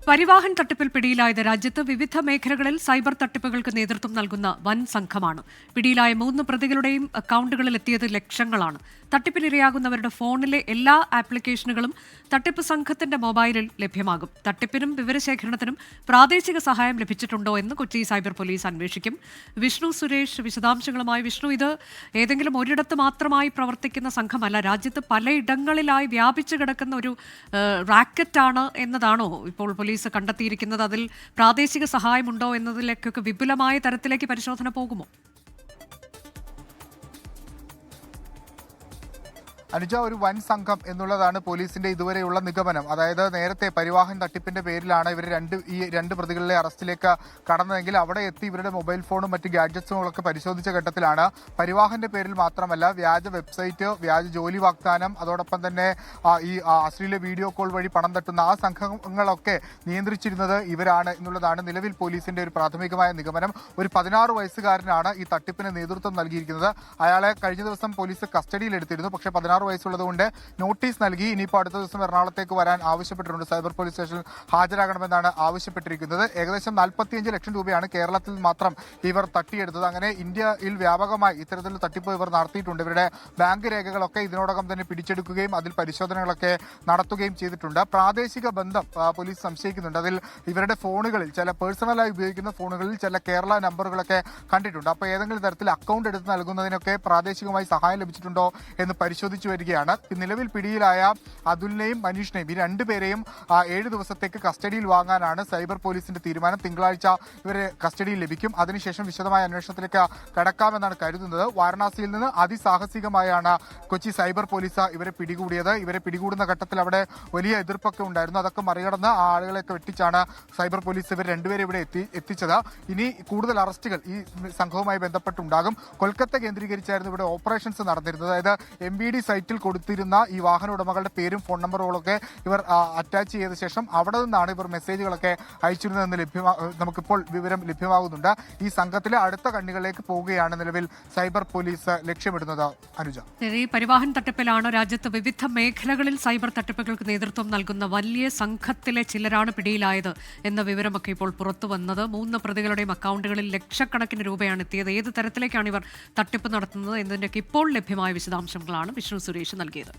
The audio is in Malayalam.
പരിവാഹൻ തട്ടിപ്പിൽ പിടിയിലായത് രാജ്യത്ത് വിവിധ മേഖലകളിൽ സൈബർ തട്ടിപ്പുകൾക്ക് നേതൃത്വം നൽകുന്ന വൻ സംഘമാണ്. പിടിയിലായ 3 പ്രതികളുടെയും അക്കൗണ്ടുകളിൽ എത്തിയത് ലക്ഷങ്ങളാണ്. തട്ടിപ്പിനിരയാകുന്നവരുടെ ഫോണിലെ എല്ലാ ആപ്ലിക്കേഷനുകളും തട്ടിപ്പ് സംഘത്തിന്റെ മൊബൈലിൽ ലഭ്യമാകും. തട്ടിപ്പിനും വിവരശേഖരണത്തിനും പ്രാദേശിക സഹായം ലഭിച്ചിട്ടുണ്ടോ എന്ന് കൊച്ചി സൈബർ പോലീസ് അന്വേഷിക്കും. വിഷ്ണു സുരേഷ് വിശദാംശങ്ങളുമായി. വിഷ്ണു, ഇത് ഏതെങ്കിലും ഒരിടത്ത് മാത്രമായി പ്രവർത്തിക്കുന്ന സംഘമല്ല, രാജ്യത്ത് പലയിടങ്ങളിലായി വ്യാപിച്ചു കിടക്കുന്ന ഒരു റാക്കറ്റാണ് എന്നതാണോ ഇപ്പോൾ പോലീസ് കണ്ടെത്തിയിരിക്കുന്നത്? അതിൽ പ്രാദേശിക സഹായമുണ്ടോ എന്നതിലേക്കൊക്കെ വിപുലമായ തരത്തിലേക്ക് പരിശോധന പോകുമോ? അനുജ, ഒരു വൻ സംഘം എന്നുള്ളതാണ് പോലീസിന്റെ ഇതുവരെയുള്ള നിഗമനം. അതായത് നേരത്തെ പരിവാഹൻ തട്ടിപ്പിന്റെ പേരിലാണ് ഇവർ ഈ രണ്ട് പ്രതികളിലെ അറസ്റ്റിലേക്ക് കടന്നതെങ്കിൽ അവിടെ എത്തി ഇവരുടെ മൊബൈൽ ഫോണും മറ്റ് ഗാഡ്ജറ്റ്സും ഒക്കെ പരിശോധിച്ച ഘട്ടത്തിലാണ് പരിവാഹന്റെ പേരിൽ മാത്രമല്ല വ്യാജ വെബ്സൈറ്റ്, വ്യാജ ജോലി വാഗ്ദാനം, അതോടൊപ്പം തന്നെ ഈ അശ്ലീല വീഡിയോ കോൾ വഴി പണം തട്ടുന്ന ആ സംഘങ്ങളൊക്കെ നിയന്ത്രിച്ചിരുന്നത് ഇവരാണ് എന്നുള്ളതാണ് നിലവിൽ പോലീസിന്റെ ഒരു പ്രാഥമികമായ നിഗമനം. ഒരു 16 വയസ്സുകാരനാണ് ഈ തട്ടിപ്പിന് നേതൃത്വം നൽകിയിരിക്കുന്നത്. അയാളെ കഴിഞ്ഞ ദിവസം പോലീസ് കസ്റ്റഡിയിലെടുത്തിരുന്നു. പക്ഷേ 16 വയസ്സുള്ളതുകൊണ്ട് നോട്ടീസ് നൽകി. ഇനിയിപ്പോൾ അടുത്ത ദിവസം എറണാകുളത്തേക്ക് വരാൻ ആവശ്യപ്പെട്ടിട്ടുണ്ട്. സൈബർ പോലീസ് സ്റ്റേഷനിൽ ഹാജരാകണമെന്നാണ് ആവശ്യപ്പെട്ടിരിക്കുന്നത്. ഏകദേശം 45 ലക്ഷം രൂപയാണ് കേരളത്തിൽ മാത്രം ഇവർ തട്ടിയെടുത്തത്. അങ്ങനെ ഇന്ത്യയിൽ വ്യാപകമായി ഇത്തരത്തിലുള്ള തട്ടിപ്പ് ഇവർ നടത്തിയിട്ടുണ്ട്. ഇവരുടെ ബാങ്ക് രേഖകളൊക്കെ ഇതിനോടകം തന്നെ പിടിച്ചെടുക്കുകയും അതിൽ പരിശോധനകളൊക്കെ നടത്തുകയും ചെയ്തിട്ടുണ്ട്. പ്രാദേശിക ബന്ധം പോലീസ് സംശയിക്കുന്നുണ്ട്. അതിൽ ഇവരുടെ ഫോണുകളിൽ ചില പേഴ്സണലായി ഉപയോഗിക്കുന്ന ഫോണുകളിൽ ചില കേരള നമ്പറുകളൊക്കെ കണ്ടിട്ടുണ്ട്. അപ്പോൾ ഏതെങ്കിലും തരത്തിൽ അക്കൗണ്ട് എടുത്ത് നൽകുന്നതിനൊക്കെ പ്രാദേശികമായി സഹായം ലഭിച്ചിട്ടുണ്ടോ എന്ന് പരിശോധിച്ചു വരികയാണ്. നിലവിൽ പിടിയിലായ അതുലിനെയും മനീഷിനെയും ഈ രണ്ടുപേരെയും 7 ദിവസത്തേക്ക് കസ്റ്റഡിയിൽ വാങ്ങാനാണ് സൈബർ പോലീസിന്റെ തീരുമാനം. തിങ്കളാഴ്ച ഇവരെ കസ്റ്റഡിയിൽ ലഭിക്കും. അതിനുശേഷം വിശദമായ അന്വേഷണത്തിലേക്ക് കടക്കാമെന്നാണ് കരുതുന്നത്. വാരണാസിയിൽ നിന്ന് അതിസാഹസികമായാണ് കൊച്ചി സൈബർ പോലീസ് ഇവരെ പിടികൂടിയത്. ഇവരെ പിടികൂടുന്ന ഘട്ടത്തിൽ അവിടെ വലിയ എതിർപ്പൊക്കെ ഉണ്ടായിരുന്നു. അതൊക്കെ മറികടന്ന് ആ ആളുകളെയൊക്കെ വെട്ടിച്ചാണ് സൈബർ പോലീസ് ഇവർ രണ്ടുപേരെ ഇവിടെ എത്തിച്ചത്. ഇനി കൂടുതൽ അറസ്റ്റുകൾ ഈ സംഘവുമായി ബന്ധപ്പെട്ടുണ്ടാകും. കൊൽക്കത്ത കേന്ദ്രീകരിച്ചായിരുന്നു ഇവിടെ ഓപ്പറേഷൻസ് നടന്നിരുന്നത്. അതായത് MBD സൈറ്റിൽ കൊടുത്തിരുന്ന ഈ വാഹന ഉടമകളുടെ പേരും ഫോൺ നമ്പറുകളൊക്കെ ഇവർ അറ്റാച്ച് ചെയ്ത ശേഷം അവിടെ നിന്നാണ് ഇവർ മെസ്സേജുകളൊക്കെ അയച്ചിരുന്നതെന്ന് നമുക്കിപ്പോൾ വിവരം ലഭ്യമാകുന്നുണ്ട്. ഈ സംഘത്തിലെ അടുത്ത കണ്ണികളിലേക്ക് പോവുകയാണ് നിലവിൽ സൈബർ പോലീസ് ലക്ഷ്യമിടുന്നത്. അനുജ, ഈ പരിവാഹൻ തട്ടിപ്പിലാണ് രാജ്യത്ത് വിവിധ മേഖലകളിൽ സൈബർ തട്ടിപ്പുകൾക്ക് നേതൃത്വം നൽകുന്ന വലിയ സംഘത്തിലെ ചിലരാണ് പിടിയിലായത് എന്ന വിവരമൊക്കെ ഇപ്പോൾ പുറത്തു വന്നത്. 3 പ്രതികളുടെയും അക്കൗണ്ടുകളിൽ ലക്ഷക്കണക്കിന് രൂപയാണ് എത്തിയത്. ഏത് തരത്തിലേക്കാണ് ഇവർ തട്ടിപ്പ് നടത്തുന്നത് എന്നതിൻ്റെയൊക്കെ ഇപ്പോൾ ലഭ്യമായ വിശദാംശങ്ങളാണ് വിഷ്ണു സുരേഷ് നൽകിയത്.